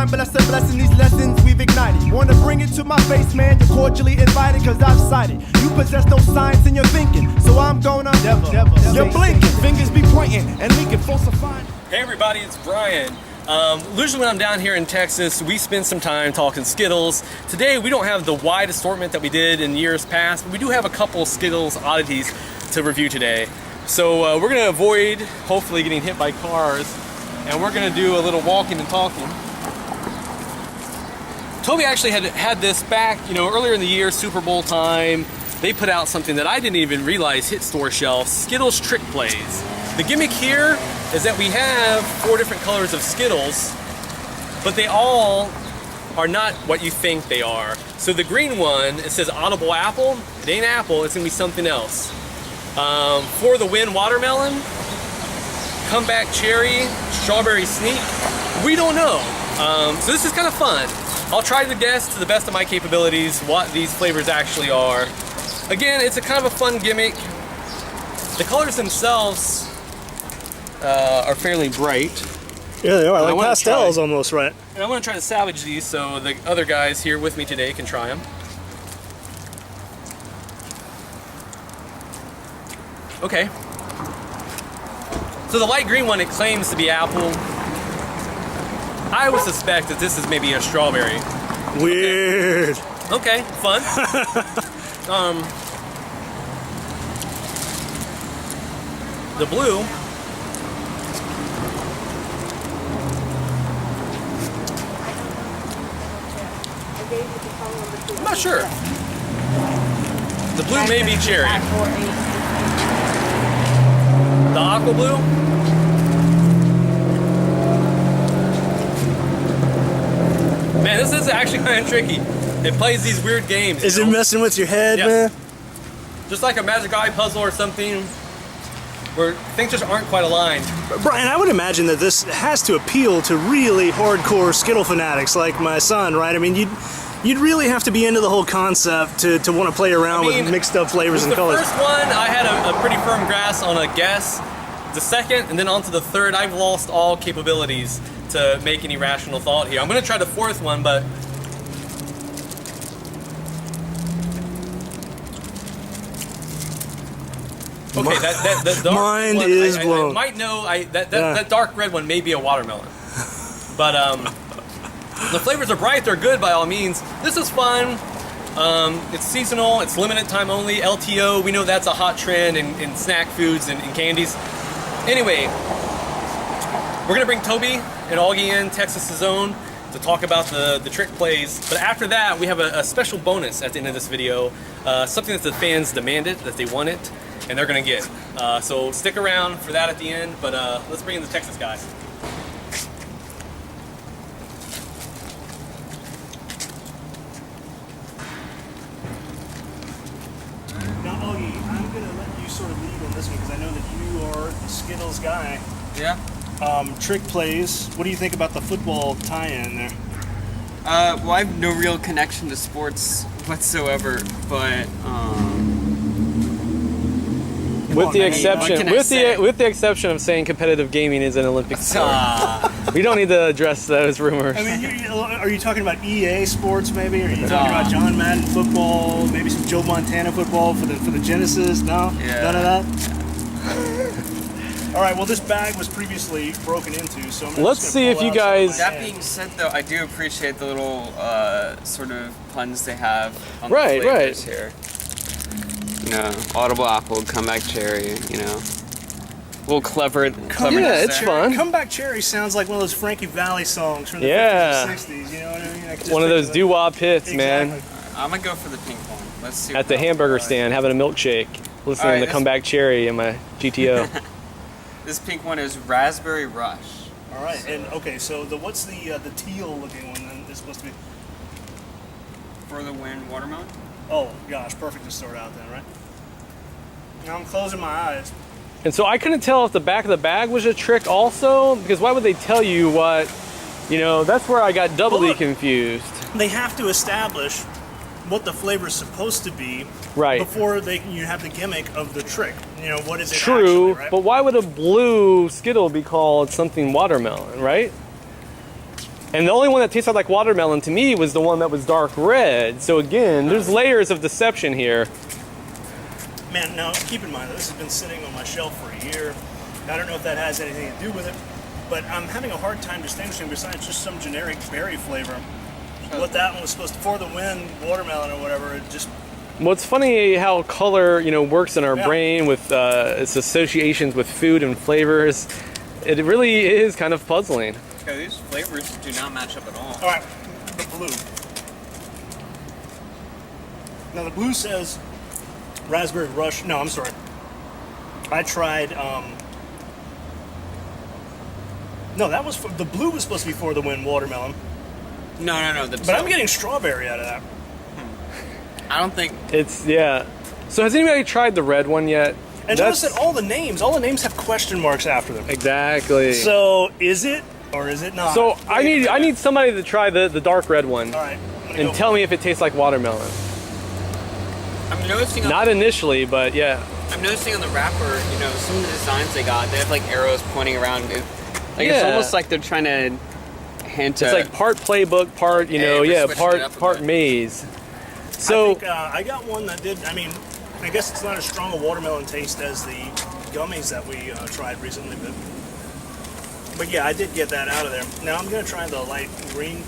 time, but that's a blessing. These lessons we've ignited. Wanna bring it to my face, man? You're cordially invited, cause I've cited. You possess no science in your thinking, so I'm gonna never. You're blinking, fingers be pointing, and we can falsify. Hey everybody, it's Brian. Usually when I'm down here in Texas, we spend some time talking Skittles. Today we don't have the wide assortment that we did in years past, but we do have a couple Skittles oddities to review today. So we're gonna avoid hopefully getting hit by cars, and we're gonna do a little walking and talking. Toby actually had this back, earlier in the year, Super Bowl time. They put out something that I didn't even realize hit store shelves, Skittles Trick Plays. The gimmick here is that we have 4 different colors of Skittles, but they all are not what you think they are. So the green one, it says audible apple. It ain't apple, it's gonna be something else. For the win watermelon, comeback cherry, strawberry sneak, we don't know. So this is kind of fun. I'll try to guess to the best of my capabilities what these flavors actually are. Again, it's a kind of a fun gimmick. The colors themselves are fairly bright. Yeah, they are. Like pastels almost, right? And I want to try to salvage these so the other guys here with me today can try them. Okay. So the light green one, it claims to be apple. I would suspect that this is maybe a strawberry. Weird. Okay, fun. The blue. I'm not sure. The blue may be cherry. The aqua blue? Man, this is actually kind of tricky. It plays these weird games. Is it messing with your head, yes, man? Just like a magic eye puzzle or something, where things just aren't quite aligned. Brian, I would imagine that this has to appeal to really hardcore Skittle fanatics like my son, right? I mean, you'd really have to be into the whole concept to want to play around with mixed up flavors and colors. The first one, I had a pretty firm grasp on a guess. The second, and then on to the third, I've lost all capabilities to make any rational thought here. I'm going to try the fourth one, but... Okay, that dark mind one, is I blown. might know, that dark red one may be a watermelon. But the flavors are bright, they're good by all means. This is fun. It's seasonal, it's limited time only, LTO, we know that's a hot trend in snack foods and candies. Anyway, we're gonna bring Toby and Augie in, Texas' own, to talk about the trick plays. But after that, we have a special bonus at the end of this video, something that the fans demanded, that they wanted, and they're gonna get. So stick around for that at the end, but let's bring in the Texas guys. Now, Augie, I'm going to let you sort of lead on this one because I know that you are the Skittles guy. Yeah. Trick plays. What do you think about the football tie-in there? Well, I have no real connection to sports whatsoever, but With the exception of saying competitive gaming is an Olympic sport. We don't need to address those rumors. I mean, are you talking about EA Sports maybe? Are you talking about John Madden football? Maybe some Joe Montana football for the Genesis? No, yeah. None of that. All right. Well, this bag was previously broken into, so let's see if you guys. That being said, though, I do appreciate the little sort of puns they have on the Right. flavors here. Audible apple, comeback cherry, A little clever. Yeah, it's fun. Comeback Cherry sounds like one of those Frankie Valli songs from the 50s and 60s. You know what I mean? One of those doo-wop hits, exactly. man. I'm gonna go for the pink one. Let's see. At the hamburger stand, having a milkshake, listening to Comeback Cherry in my GTO. This pink one is Raspberry Rush. All right, and okay, so what's the teal looking one then? This supposed to be For the win, watermelon. Oh gosh, perfect to start out then, right? Now I'm closing my eyes. And so I couldn't tell if the back of the bag was a trick also, because why would they tell you what, that's where I got doubly confused. They have to establish what the flavor is supposed to be before you have the gimmick of the trick. What is it True, actually, right? but why would a blue Skittle be called something watermelon, right? And the only one that tasted like watermelon to me was the one that was dark red. So again, there's layers of deception here. Man, now keep in mind that this has been sitting on my shelf for a year. I don't know if that has anything to do with it, but I'm having a hard time distinguishing besides just some generic berry flavor what that one was supposed to, For the Wind, watermelon or whatever. It just. Well, it's funny how color, you know, works in our brain with its associations with food and flavors. It really is kind of puzzling. Okay, these flavors do not match up at all. All right, the blue. Now the blue says raspberry rush. No, I'm sorry. I tried. No, that was the blue was supposed to be For the Wind watermelon. No. But I'm getting strawberry out of that. I don't think It's, yeah. So has anybody tried the red one yet? And notice that all the names have question marks after them. Exactly. So is it or is it not? So I need somebody to try the dark red one. All right. And tell me if it tastes like watermelon. I'm noticing. Not initially, but yeah. I'm noticing on the wrapper, you know, some of the designs they got, they have like arrows pointing around. Like it's almost like they're trying to hint. It's like part playbook, part part maze. So I think I got one that did. I mean, I guess it's not as strong a watermelon taste as the gummies that we tried recently, but yeah, I did get that out of there. Now I'm gonna try the light green.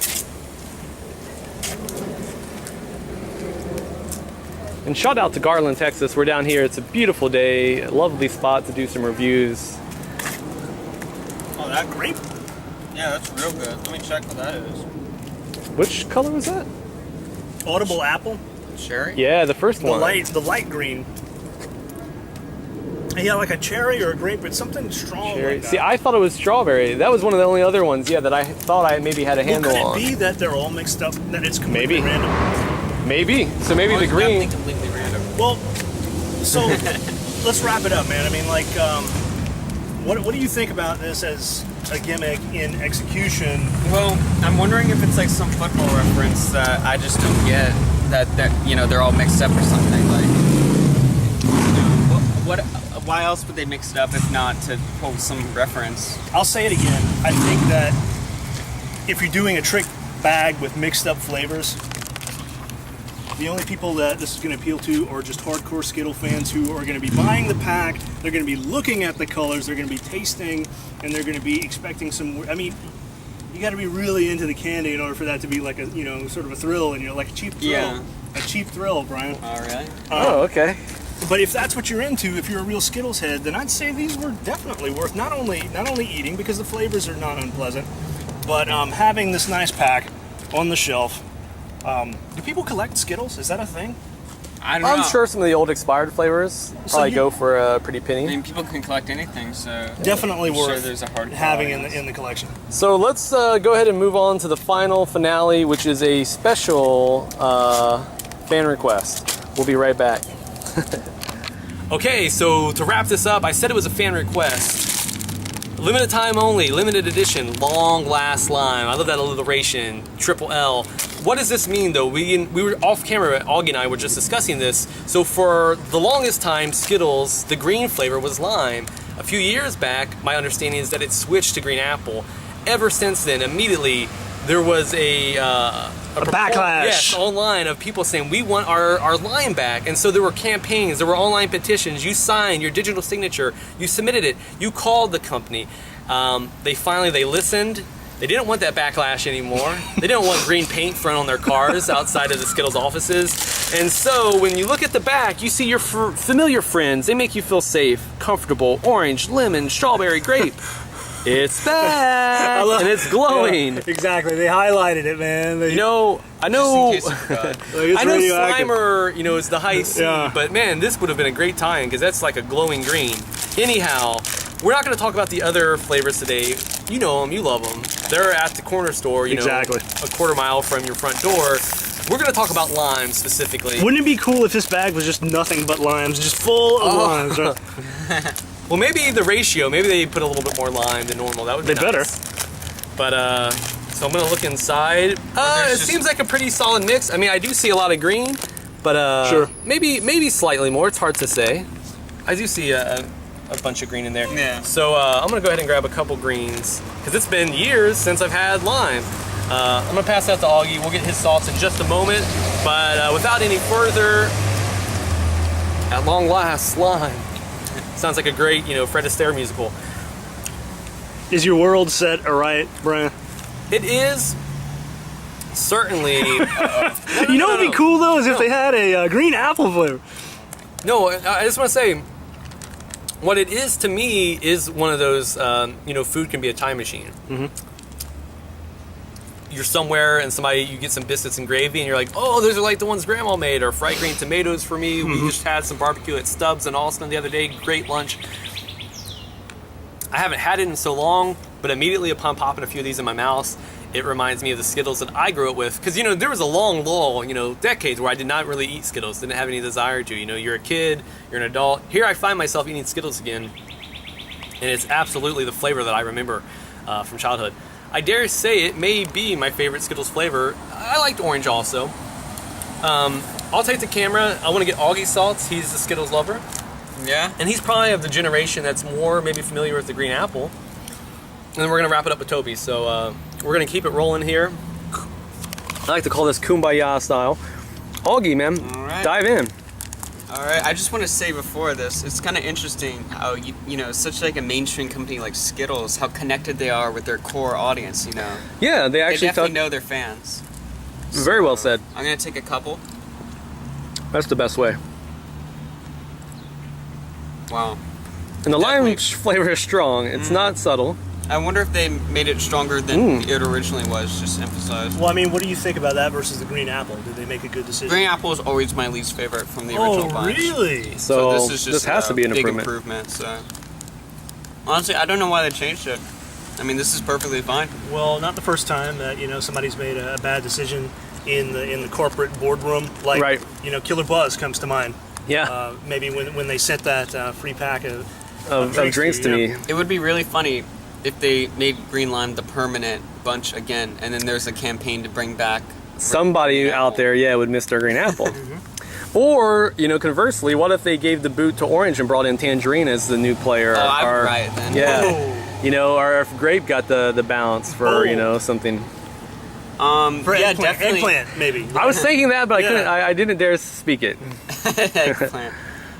And shout out to Garland, Texas. We're down here. It's a beautiful day, a lovely spot to do some reviews. Oh, that grape? Yeah, that's real good. Let me check what that is. Which color was that? Audible apple. Cherry? Yeah, the first one. The light green. Yeah, like a cherry or a grape, but something strong. Cherry. Like that. See, I thought it was strawberry. That was one of the only other ones, yeah, that I thought I maybe had a handle could it on. be that they're all mixed up? That it's completely Maybe. random. Maybe. So maybe the It's green. definitely completely random. Well, so let's wrap it up, man. I mean, like, what do you think about this as a gimmick in execution? Well, I'm wondering if it's like some football reference that I just don't get. That you know they're all mixed up or something. Like, what? Why else would they mix it up if not to pull some reference? I'll say it again. I think that if you're doing a trick bag with mixed up flavors, the only people that this is going to appeal to are just hardcore Skittle fans who are going to be buying the pack. They're going to be looking at the colors. They're going to be tasting, and they're going to be expecting some. I mean, you got to be really into the candy in order for that to be like a, you know, sort of a thrill, and like a cheap thrill. Yeah. A cheap thrill, Brian. All right. Oh, okay. But if that's what you're into, if you're a real Skittles head, then I'd say these were definitely worth not only eating because the flavors are not unpleasant, but having this nice pack on the shelf. Do people collect Skittles? Is that a thing? I don't know. I'm sure some of the old expired flavors probably go for a pretty penny. I mean, people can collect anything, so Definitely I'm worth sure there's a hard having audience. in the collection. So let's go ahead and move on to the final finale, which is a special fan request. We'll be right back. Okay, so to wrap this up, I said it was a fan request. Limited time only, limited edition, long last lime. I love that alliteration, triple L. What does this mean though? We were off camera, Augie and I were just discussing this. So for the longest time, Skittles, the green flavor was lime. A few years back, my understanding is that it switched to green apple. Ever since then, immediately, there was a backlash. Yes, online of people saying we want our lime back, and so there were campaigns, there were online petitions. You signed your digital signature, you submitted it, you called the company. They listened. They didn't want that backlash anymore. They didn't want green paint thrown on their cars outside of the Skittles offices. And so when you look at the back, you see your familiar friends. They make you feel safe, comfortable. Orange, lemon, strawberry, grape. It's back, and it's glowing. Yeah, exactly, they highlighted it, man. I know Like, it's I know radioactive. Slimer, is the high C, Yeah. but man, this would have been a great tie-in because that's like a glowing green. Anyhow, we're not going to talk about the other flavors today. You know them, you love them. They're at the corner store, Exactly. a quarter mile from your front door. We're going to talk about lime specifically. Wouldn't it be cool if this bag was just nothing but limes, just full of limes? Right? Well, maybe the ratio, maybe they put a little bit more lime than normal. That would be They better. nice. But, so I'm going to look inside. It seems like a pretty solid mix. I mean, I do see a lot of green, but Sure. maybe slightly more. It's hard to say. I do see a bunch of green in there. Yeah. So I'm going to go ahead and grab a couple greens because it's been years since I've had lime. I'm gonna pass that to Augie. We'll get his thoughts in just a moment. But without any further, at long last, slime. Sounds like a great, Fred Astaire musical. Is your world set alright, Brian? It is certainly. You know what'd be cool though is if they had a green apple flavor. No, I just want to say, what it is to me is one of those, food can be a time machine. Mm-hmm. You're somewhere and you get some biscuits and gravy and you're like, oh, those are like the ones Grandma made, or fried green tomatoes for me. We just had some barbecue at Stubbs in Austin the other day. Great lunch. I haven't had it in so long, but immediately upon popping a few of these in my mouth, it reminds me of the Skittles that I grew up with. Because, there was a long lull, decades where I did not really eat Skittles, didn't have any desire to. You're a kid, you're an adult. Here I find myself eating Skittles again, and it's absolutely the flavor that I remember from childhood. I dare say it may be my favorite Skittles flavor. I liked orange also. I'll take the camera. I want to get Augie's thoughts. He's the Skittles lover. Yeah. And he's probably of the generation that's more maybe familiar with the green apple. And then we're going to wrap it up with Toby. So we're going to keep it rolling here. I like to call this Kumbaya style. Augie, man, All right. dive in. All right, I just want to say before this, it's kind of interesting how such like a mainstream company like Skittles, how connected they are with their core audience. Yeah, they actually they definitely know their fans. Very well said. I'm gonna take a couple. That's the best way. Wow. And the lime Definitely. flavor is strong. It's not subtle. I wonder if they made it stronger than it originally was, just emphasized. Well, I mean, what do you think about that versus the green apple? Did they make a good decision? Green apple is always my least favorite from the original bunch. Really? So this is just has to be an big improvement. So honestly, I don't know why they changed it. I mean, this is perfectly fine. Well, not the first time that somebody's made a bad decision in the corporate boardroom. Like, Right. Killer Buzz comes to mind. Yeah, Maybe when they sent that free pack of drinks to me. It would be really funny if they made green lime the permanent bunch again, and then there's a campaign to bring back Somebody green out apple. there, would miss their green apple. Or, conversely, what if they gave the boot to orange and brought in tangerine as the new player? Oh, I'm right then. Yeah. Oh. Or if grape got the bounce for, something. For Yeah, eggplant, definitely. eggplant, maybe. I was thinking that, but Yeah. I didn't dare speak it. Eggplant.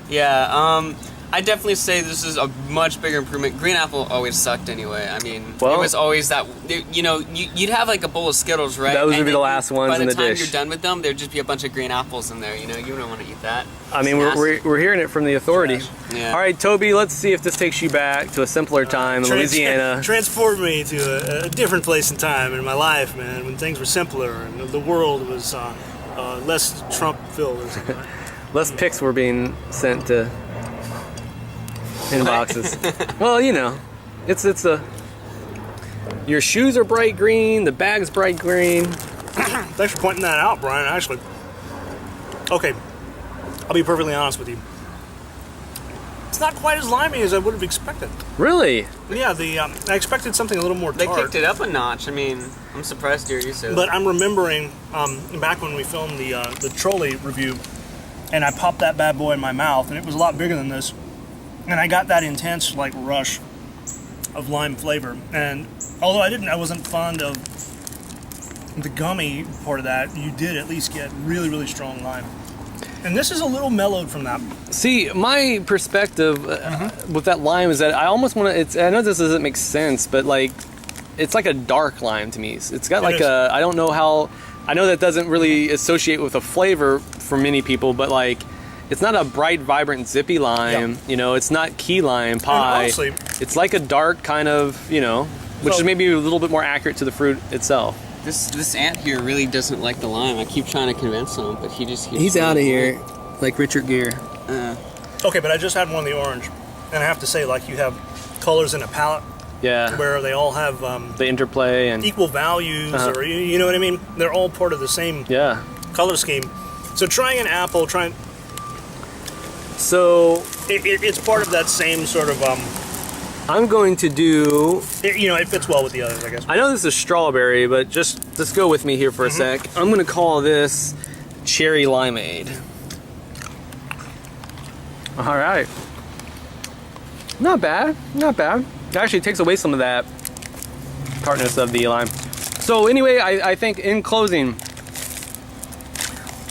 Yeah, I definitely say this is a much bigger improvement. Green apple always sucked anyway. I mean, Well- it was always that, you'd have like a bowl of Skittles, right? Those would And be the then last ones in the By the time dish. you're done with them, there'd just be a bunch of green apples in there, you don't want to eat that. I mean, we're hearing it from the authority. Yeah. All right, Toby, let's see if this takes you back to a simpler time in Louisiana. Transport me to a different place and time in my life, man, when things were simpler and the world was less Trump-filled or something. Less pics were being sent to inboxes. Well, it's a. Your shoes are bright green. The bag's bright green. Thanks for pointing that out, Brian. Actually, okay, I'll be perfectly honest with you. It's not quite as limey as I would have expected. Really? Yeah, I expected something a little more They tart. kicked it up a notch. I mean, I'm surprised to hear you say that. But I'm remembering back when we filmed the trolley review, and I popped that bad boy in my mouth, and it was a lot bigger than this, and I got that intense rush of lime flavor. And although I wasn't fond of the gummy part of that, you did at least get really, really strong lime. And this is a little mellowed from that. See, my perspective with that lime is that I almost want to. I know this doesn't make sense, but it's like a dark lime to me. It's got It is. I don't know how. I know that doesn't really associate with a flavor for many people, but it's not a bright, vibrant, zippy lime. It's not key lime pie. honestly- it's like a dark kind of, which So- is maybe a little bit more accurate to the fruit itself. This ant here really doesn't like the lime. I keep trying to convince him, but he just keeps... He's out of here, like Richard Gere. Okay, but I just had one of the orange, and I have to say, you have colors in a palette Yeah, where they all have the interplay and equal values, or you know what I mean? They're all part of the same yeah. color scheme. So trying an apple, So it's part of that same sort of I'm going to do. it fits well with the others, I guess. I know this is strawberry, but just go with me here for a sec. I'm gonna call this cherry limeade. All right. Not bad, not bad. It actually takes away some of that tartness of the lime. So anyway, I think in closing,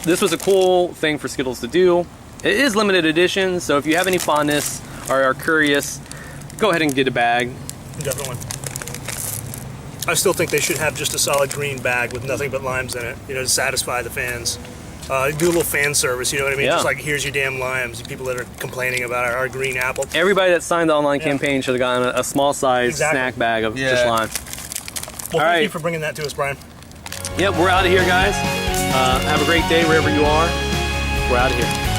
this was a cool thing for Skittles to do. It is limited edition, so if you have any fondness or are curious, go ahead and get a bag. Definitely. I still think they should have just a solid green bag with nothing but limes in it, you know, to satisfy the fans. Do a little fan service, you know what I mean? Yeah. Just like, here's your damn limes. People that are complaining about our green apple. Everybody that signed the online campaign should have gotten a small size snack bag of just lime. Well, All thank right. you for bringing that to us, Brian. Yep, we're out of here, guys. Have a great day wherever you are. We're out of here.